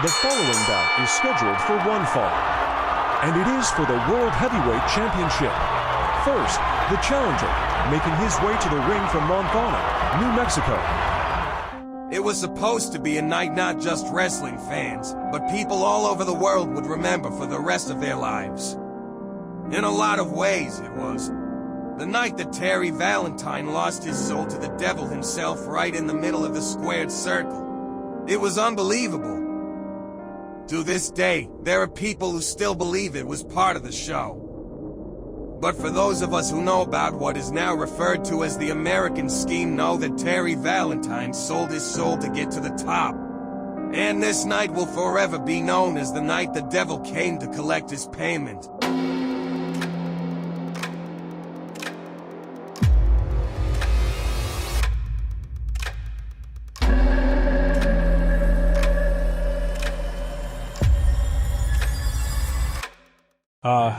The following bout is scheduled for one fall, and it is for the World Heavyweight Championship. First, the challenger, making his way to the ring from Montana, New Mexico. It was supposed to be a night not just wrestling fans, but people all over the world would remember for the rest of their lives. In a lot of ways, it was. The night that Terry Valentine lost his soul to the devil himself right in the middle of the squared circle. It was unbelievable. To this day, there are people who still believe it was part of the show. But for those of us who know about what is now referred to as the American scheme know that Terry Valentine sold his soul to get to the top. And this night will forever be known as the night the devil came to collect his payment.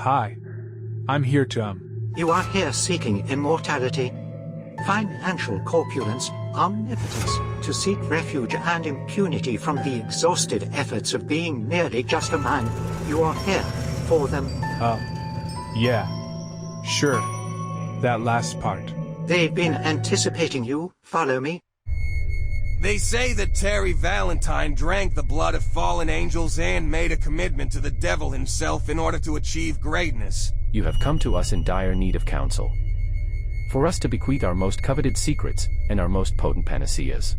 Hi. I'm here to, You are here seeking immortality, financial corpulence, omnipotence, to seek refuge and impunity from the exhausted efforts of being merely just a man. You are here for them. yeah. Sure. That last part. They've been anticipating you. Follow me. They say that Terry Valentine drank the blood of fallen angels and made a commitment to the devil himself in order to achieve greatness. You have come to us in dire need of counsel. For us to bequeath our most coveted secrets and our most potent panaceas.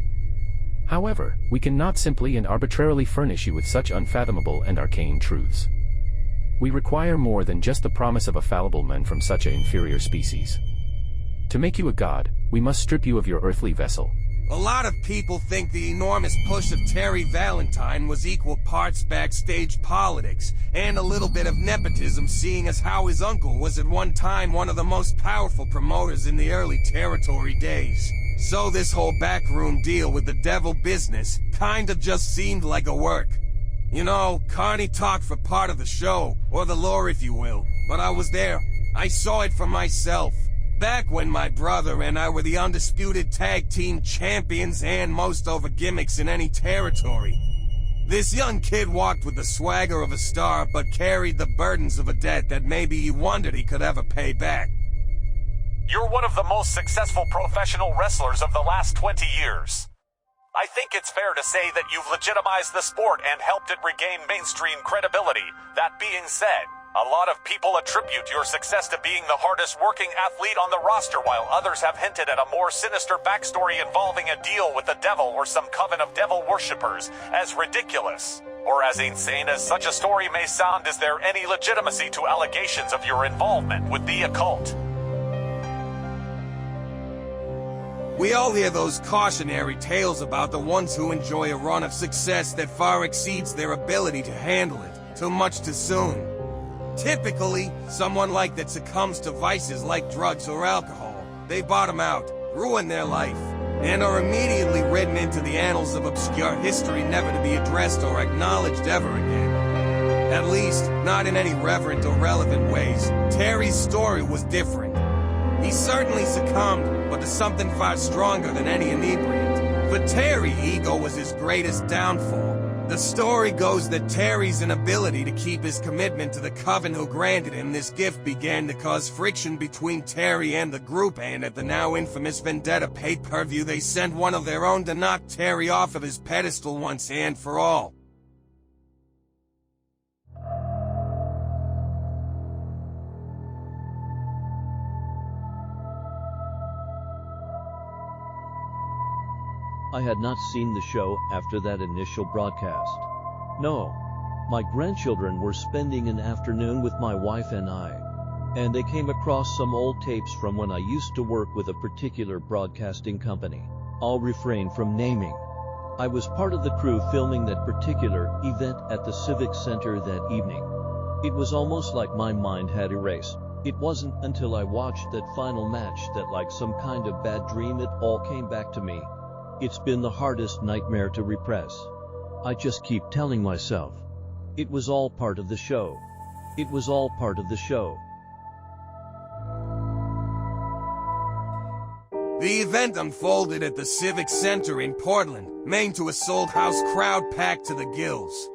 However, we cannot simply and arbitrarily furnish you with such unfathomable and arcane truths. We require more than just the promise of a fallible man from such an inferior species. To make you a god, we must strip you of your earthly vessel. A lot of people think the enormous push of Terry Valentine was equal parts backstage politics, and a little bit of nepotism, seeing as how his uncle was at one time one of the most powerful promoters in the early territory days. So this whole backroom deal with the devil business kinda just seemed like a work. You know, Carney talked for part of the show, or the lore if you will, but I was there. I saw it for myself. Back when my brother and I were the undisputed tag team champions and most over gimmicks in any territory. This young kid walked with the swagger of a star but carried the burdens of a debt that maybe he wondered he could ever pay back. You're one of the most successful professional wrestlers of the last 20 years. I think it's fair to say that you've legitimized the sport and helped it regain mainstream credibility. That being said, a lot of people attribute your success to being the hardest working athlete on the roster, while others have hinted at a more sinister backstory involving a deal with the devil or some coven of devil worshippers as ridiculous. Or as insane as such a story may sound, is there any legitimacy to allegations of your involvement with the occult? We all hear those cautionary tales about the ones who enjoy a run of success that far exceeds their ability to handle it, too much too soon. Typically, someone like that succumbs to vices like drugs or alcohol. They bottom out, ruin their life, and are immediately written into the annals of obscure history, never to be addressed or acknowledged ever again. At least, not in any reverent or relevant ways. Terry's story was different. He certainly succumbed, but to something far stronger than any inebriant. For Terry, ego was his greatest downfall. The story goes that Terry's inability to keep his commitment to the coven who granted him this gift began to cause friction between Terry and the group, and at the now infamous Vendetta pay-per-view they sent one of their own to knock Terry off of his pedestal once and for all. I had not seen the show after that initial broadcast. No. My grandchildren were spending an afternoon with my wife and I, and they came across some old tapes from when I used to work with a particular broadcasting company. I'll refrain from naming. I was part of the crew filming that particular event at the Civic Center that evening. It was almost like my mind had erased. It wasn't until I watched that final match that, like some kind of bad dream, it all came back to me. It's been the hardest nightmare to repress. I just keep telling myself, it was all part of the show. It was all part of the show. The event unfolded at the Civic Center in Portland, Maine, to a sold-house crowd packed to the gills.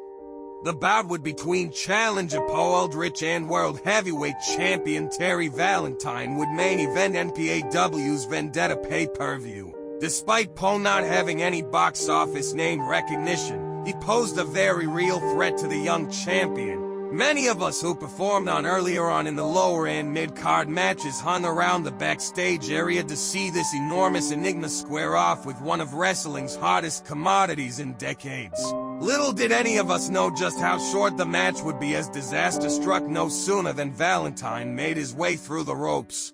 The bout would between challenger Poe Aldrich and World Heavyweight Champion Terry Valentine would main event NPAW's Vendetta pay-per-view. Despite Poe not having any box office name recognition, he posed a very real threat to the young champion. Many of us who performed on earlier on in the lower and mid-card matches hung around the backstage area to see this enormous enigma square off with one of wrestling's hottest commodities in decades. Little did any of us know just how short the match would be, as disaster struck no sooner than Valentine made his way through the ropes.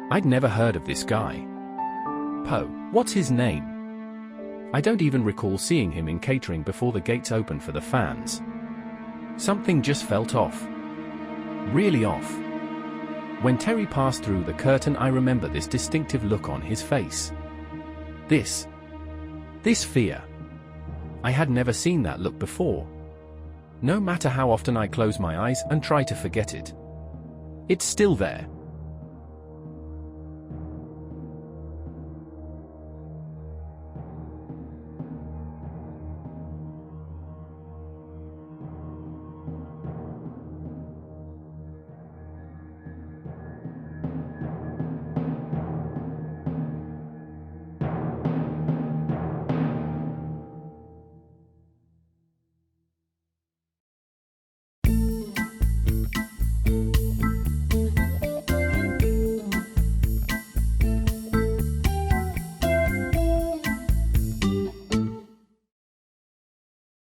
I'd never heard of this guy. Poe, what's his name? I don't even recall seeing him in catering before the gates opened for the fans. Something just felt off. Really off. When Terry passed through the curtain, I remember this distinctive look on his face. This fear. I had never seen that look before. No matter how often I close my eyes and try to forget it, it's still there.